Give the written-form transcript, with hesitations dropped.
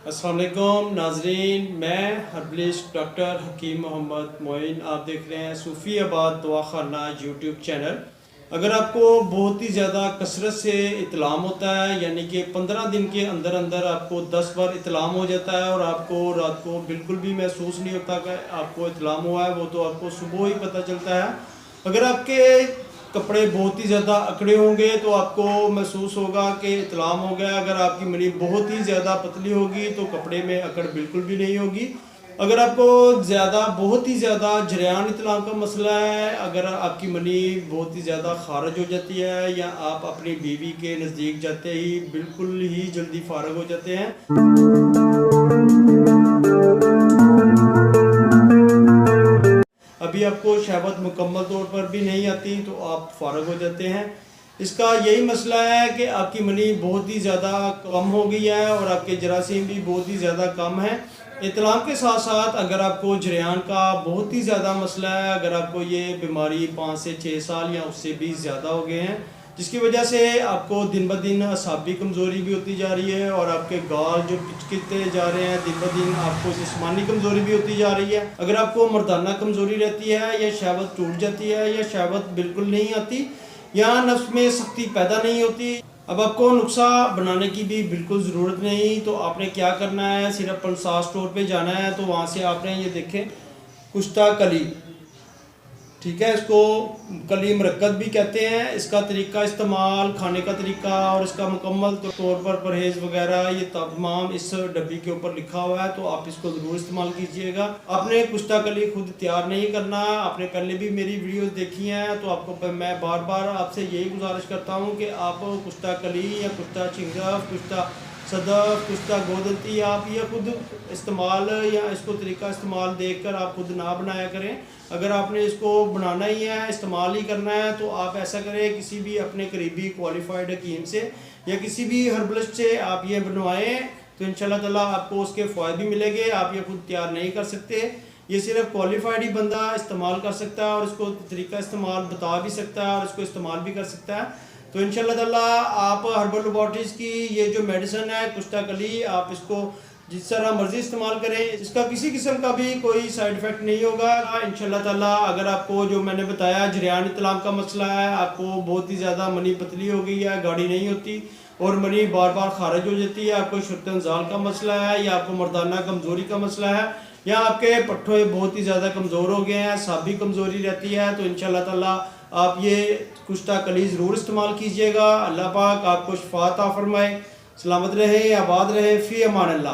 السلام علیکم ناظرین، میں ہربلسٹ ڈاکٹر حکیم محمد معین، آپ دیکھ رہے ہیں صوفی آباد دوا خانہ یوٹیوب چینل۔ اگر آپ کو بہت ہی زیادہ کثرت سے اطلام ہوتا ہے، یعنی کہ 15 دن کے اندر اندر آپ کو 10 بار اطلام ہو جاتا ہے اور آپ کو رات کو بالکل بھی محسوس نہیں ہوتا کہ آپ کو اطلام ہوا ہے، وہ تو آپ کو صبح ہی پتہ چلتا ہے۔ اگر آپ کے کپڑے بہت ہی زیادہ اکڑے ہوں گے تو آپ کو محسوس ہوگا کہ اطلام ہو گیا۔ اگر آپ کی منی بہت ہی زیادہ پتلی ہوگی تو کپڑے میں اکڑ بالکل بھی نہیں ہوگی۔ اگر آپ کو بہت ہی زیادہ جریان اطلام کا مسئلہ ہے، اگر آپ کی منی بہت ہی زیادہ خارج ہو جاتی ہے یا آپ اپنی بیوی کے نزدیک جاتے ہی بالکل ہی جلدی فارغ ہو جاتے ہیں، ابھی آپ کو شہوت مکمل طور پر بھی نہیں آتی تو آپ فارغ ہو جاتے ہیں، اس کا یہی مسئلہ ہے کہ آپ کی منی بہت ہی زیادہ کم ہو گئی ہے اور آپ کے جراثیم بھی بہت ہی زیادہ کم ہیں۔ اطلام کے ساتھ ساتھ اگر آپ کو جریان کا بہت ہی زیادہ مسئلہ ہے، اگر آپ کو یہ بیماری 5 سے 6 سال یا اس سے بھی زیادہ ہو گئے ہیں، جس کی وجہ سے آپ کو دن بدن اعصابی کمزوری بھی ہوتی جا رہی ہے اور آپ کے گال جو پچکتے جا رہے ہیں، دن بدن آپ کو جسمانی کمزوری بھی ہوتی جا رہی ہے، اگر آپ کو مردانہ کمزوری رہتی ہے یا شہوت ٹوٹ جاتی ہے یا شہوت بالکل نہیں آتی یا نفس میں سختی پیدا نہیں ہوتی، اب آپ کو نسخہ بنانے کی بھی بالکل ضرورت نہیں۔ تو آپ نے کیا کرنا ہے، صرف پنسا اسٹور پہ جانا ہے، تو وہاں سے آپ نے یہ دیکھیں کشتہ کلی، ٹھیک ہے، اس کو کلی مرکز بھی کہتے ہیں۔ اس کا طریقہ استعمال، کھانے کا طریقہ اور اس کا مکمل طور پر پرہیز وغیرہ یہ تمام اس ڈبی کے اوپر لکھا ہوا ہے، تو آپ اس کو ضرور استعمال کیجئے گا۔ آپ نے کشتہ کلی خود تیار نہیں کرنا، آپ نے پہلے بھی میری ویڈیوز دیکھی ہیں، تو آپ کو میں بار بار آپ سے یہی گزارش کرتا ہوں کہ آپ کشتہ کلی یا کشتہ چنگف، کشتہ صدف، کشتہ گودنتی آپ یہ خود استعمال یا اس کو طریقہ استعمال دیکھ کر آپ خود نہ بنایا کریں۔ اگر آپ نے اس کو بنانا ہی ہے، استعمال ہی کرنا ہے، تو آپ ایسا کریں، کسی بھی اپنے قریبی کوالیفائڈ حکیم سے یا کسی بھی ہربلسٹ سے آپ یہ بنوائیں، تو انشاءاللہ تعالیٰ آپ کو اس کے فوائد بھی ملیں گے۔ آپ یہ خود تیار نہیں کر سکتے، یہ صرف کوالیفائڈ ہی بندہ استعمال کر سکتا ہے اور اس کو طریقہ استعمال بتا بھی سکتا ہے اور اس کو استعمال بھی کر سکتا ہے۔ تو انشاءاللہ تعالیٰ آپ ہربل لیبارٹریز کی یہ جو میڈیسن ہے کشتہ کلی، آپ اس کو جس طرح مرضی استعمال کریں، اس کا کسی قسم کا بھی کوئی سائیڈ ایفیکٹ نہیں ہوگا انشاءاللہ تعالیٰ۔ اگر آپ کو جو میں نے بتایا جریان اطلام کا مسئلہ ہے، آپ کو بہت ہی زیادہ منی پتلی ہو گئی ہے، گاڑی نہیں ہوتی اور منی بار بار خارج ہو جاتی ہے، آپ کو شرط انزال کا مسئلہ ہے یا آپ کو مردانہ کمزوری کا مسئلہ ہے یا آپ کے پٹھے بہت ہی زیادہ کمزور ہو گئے ہیں، اعصابی کمزوری رہتی ہے، تو انشاءاللہ تعالیٰ آپ یہ کشتہ کلی ضرور استعمال کیجئے گا۔ اللہ پاک آپ کو شفا عطا فرمائے، سلامت رہیں، آباد رہیں، فی امان اللہ۔